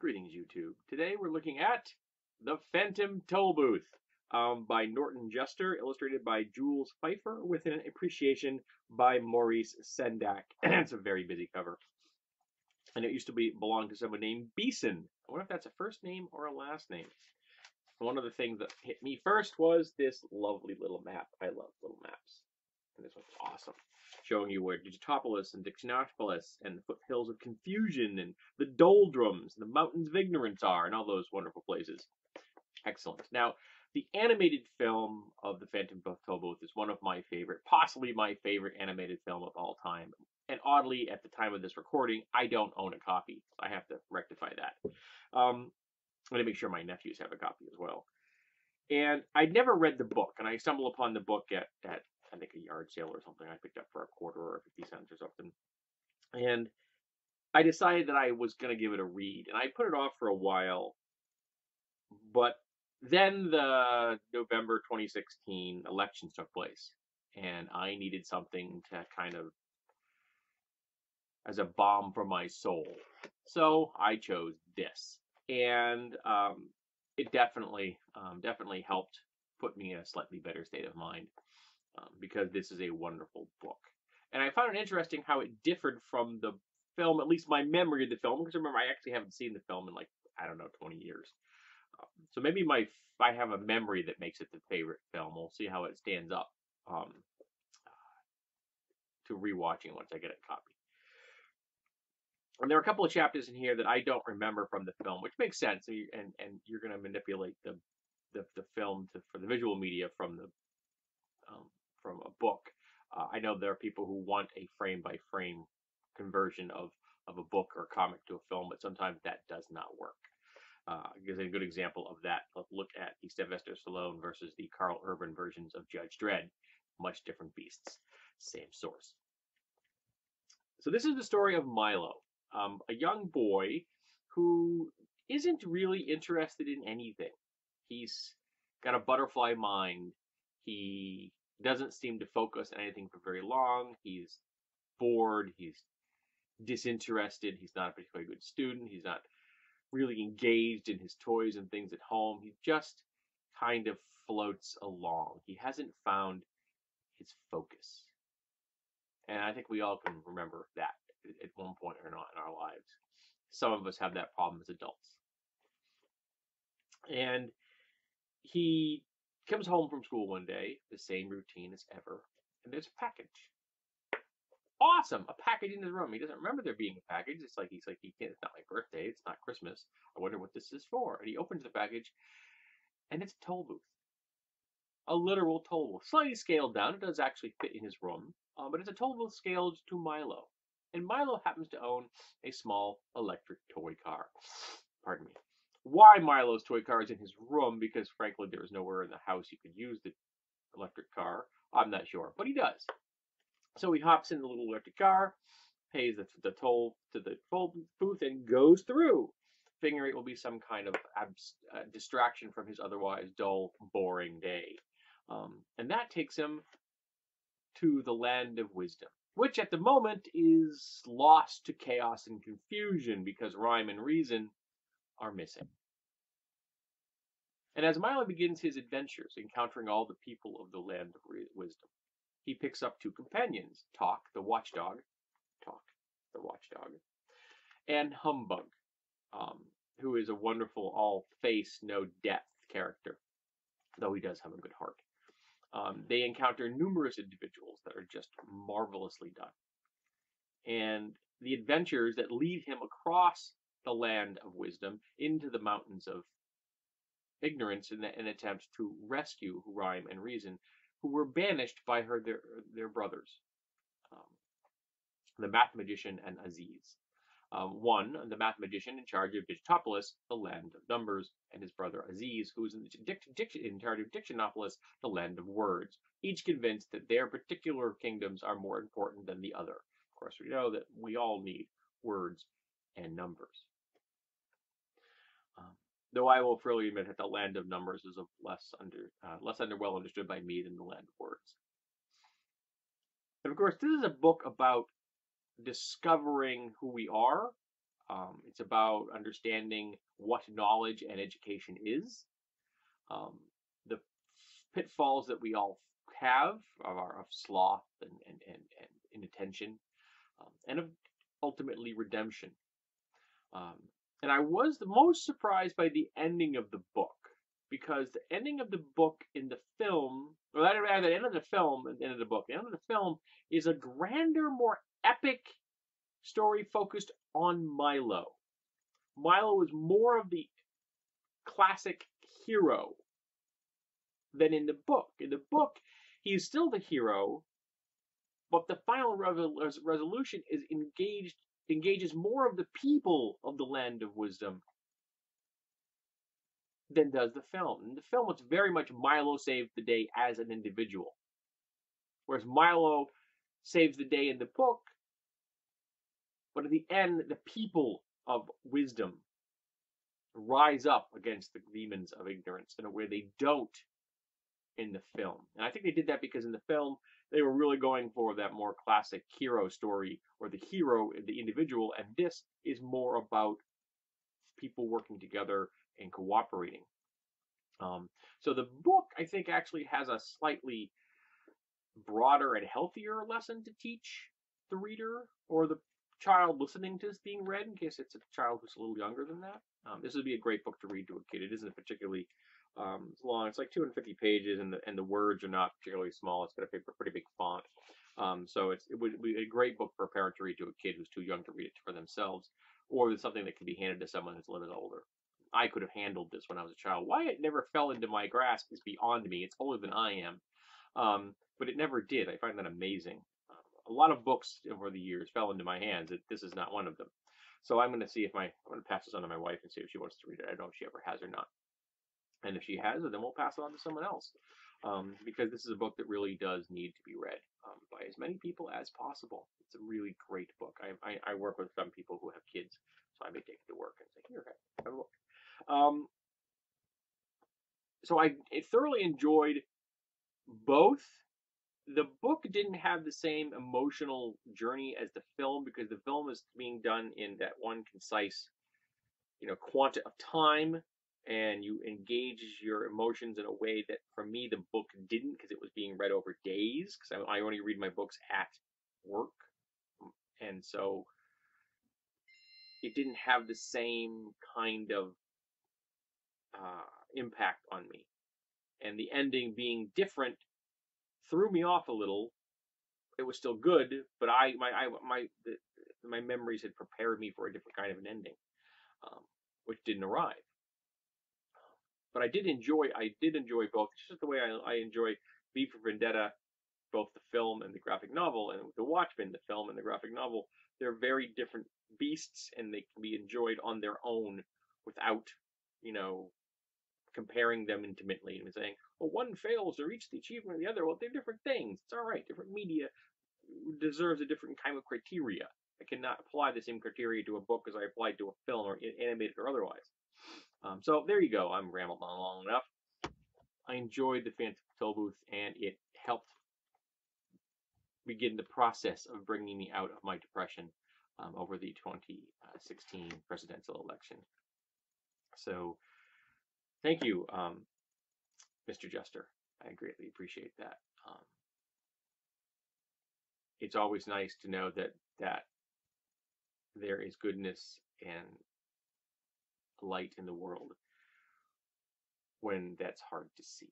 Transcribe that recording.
Greetings, YouTube. Today we're looking at The Phantom Tollbooth by Norton Juster, illustrated by Jules Pfeiffer, with an appreciation by Maurice Sendak. It's a very busy cover. And it used to belong to someone named Beeson. I wonder if that's a first name or a last name. One of the things that hit me first was this lovely little map. I love little maps. And this one's awesome, showing you where Digitopolis and Dictionopolis and the foothills of confusion and the doldrums and the mountains of ignorance are, and all those wonderful places. Excellent. Now, the animated film of The Phantom Tollbooth is one of my favorite, possibly my favorite animated film of all time. And oddly, at the time of this recording, I don't own a copy. I have to rectify that. I'm going to make sure my nephews have a copy as well. And I'd never read the book, and I stumbled upon the book at I think a yard sale or something. I picked up for a quarter or 50 cents or something. And I decided that I was going to give it a read. And I put it off for a while. But then the November 2016 elections took place. And I needed something to kind of, as a balm for my soul. So I chose this. And it definitely helped put me in a slightly better state of mind. Because this is a wonderful book. And I found it interesting how it differed from the film, at least my memory of the film, because remember, I actually haven't seen the film in like, I don't know, 20 years. So maybe I have a memory that makes it the favorite film. We'll see how it stands up to rewatching once I get a copy. And there are a couple of chapters in here that I don't remember from the film, which makes sense. And you're going to manipulate the film for the visual media from a book. I know there are people who want a frame-by-frame conversion of a book or comic to a film, but sometimes that does not work. Gives a good example of that. Let's look at the Sylvester Stallone versus the Carl Urban versions of Judge Dredd. Much different beasts, same source. So this is the story of Milo, a young boy who isn't really interested in anything. He's got a butterfly mind. He doesn't seem to focus on anything for very long. He's bored. He's disinterested. He's not a particularly good student. He's not really engaged in his toys and things at home. He just kind of floats along. He hasn't found his focus. And I think we all can remember that at one point or not in our lives. Some of us have that problem as adults. And he comes home from school one day, the same routine as ever, and there's a package. Awesome, a package in his room. He doesn't remember there being a package. It's like it's not my birthday. It's not Christmas. I wonder what this is for. And he opens the package, and it's a toll booth, a literal toll booth, slightly scaled down. It does actually fit in his room, but it's a toll booth scaled to Milo. And Milo happens to own a small electric toy car. Pardon me. Why Milo's toy car is in his room, because frankly there is nowhere in the house you could use the electric car, I'm not sure, but he does. So he hops in the little electric car, pays the toll to the toll booth, and goes through, figuring it will be some kind of distraction from his otherwise dull, boring day. And that takes him to the land of wisdom, which at the moment is lost to chaos and confusion because rhyme and reason are missing. And as Milo begins his adventures, encountering all the people of the land of wisdom, he picks up two companions, Talk the Watchdog, and Humbug, who is a wonderful all-face, no-depth character, though he does have a good heart. They encounter numerous individuals that are just marvelously done. And the adventures that lead him across the land of wisdom into the mountains of ignorance in an attempt to rescue Rhyme and Reason, who were banished by their brothers, the Math Magician and Aziz. One, the Math Magician, in charge of Digitopolis, the land of numbers, and his brother Aziz, who is in charge of Dictionopolis, the land of words, each convinced that their particular kingdoms are more important than the other. Of course, we know that we all need words and numbers. Though I will freely admit that the land of numbers is less well understood by me than the land of words. And of course, this is a book about discovering who we are, It's about understanding what knowledge and education is, um, the pitfalls that we all have of sloth and inattention, and of ultimately redemption. Um, and I was the most surprised by the ending of the book, because the ending of the book in the film, or that the end of the film and the end of the book, the end of the film is a grander, more epic story focused on Milo. Milo is more of the classic hero than in the book. In the book, he's still the hero, but the final resolution is engages more of the people of the Land of Wisdom than does the film. In the film, it's very much Milo saved the day as an individual, whereas Milo saves the day in the book, but at the end, the people of wisdom rise up against the demons of ignorance in a way they don't in the film. And I think they did that because in the film, they were really going for that more classic hero story, where the hero is the individual, and this is more about people working together and cooperating. So the book, I think, actually has a slightly broader and healthier lesson to teach the reader or the child listening to this being read, in case it's a child who's a little younger than that. This would be a great book to read to a kid. It isn't particularly long. It's like 250 pages, and the words are not particularly small. It's got a pretty big font. So it would be a great book for a parent to read to a kid who's too young to read it for themselves, or it's something that can be handed to someone who's a little bit older. I could have handled this when I was a child. Why it never fell into my grasp is beyond me. It's older than I am. But it never did. I find that amazing. A lot of books over the years fell into my hands. This is not one of them. So I'm going to see if I'm going to pass this on to my wife and see if she wants to read it. I don't know if she ever has or not. And if she has it, then we'll pass it on to someone else. Because this is a book that really does need to be read by as many people as possible. It's a really great book. I work with some people who have kids, so I may take it to work and say, here, have a book. So I thoroughly enjoyed both. The book didn't have the same emotional journey as the film, because the film is being done in that one concise, quanta of time, and you engage your emotions in a way that for me the book didn't, because it was being read over days, because I only read my books at work, and so it didn't have the same kind of impact on me, and the ending being different threw me off a little. It was still good, but my memories had prepared me for a different kind of an ending, which didn't arrive. But I did enjoy both, just the way I enjoy V for Vendetta, both the film and the graphic novel, and The Watchmen, the film and the graphic novel. They're very different beasts, and they can be enjoyed on their own without, comparing them intimately and saying, well, one fails to reach the achievement of the other. Well, they're different things. It's all right. Different media deserves a different kind of criteria. I cannot apply the same criteria to a book as I applied to a film, or animated or otherwise. So there you go. I'm rambled on long enough. I enjoyed The Phantom Tollbooth, and it helped begin the process of bringing me out of my depression over the 2016 presidential election. So thank you, Mr. Jester. I greatly appreciate that. It's always nice to know that there is goodness and light in the world when that's hard to see.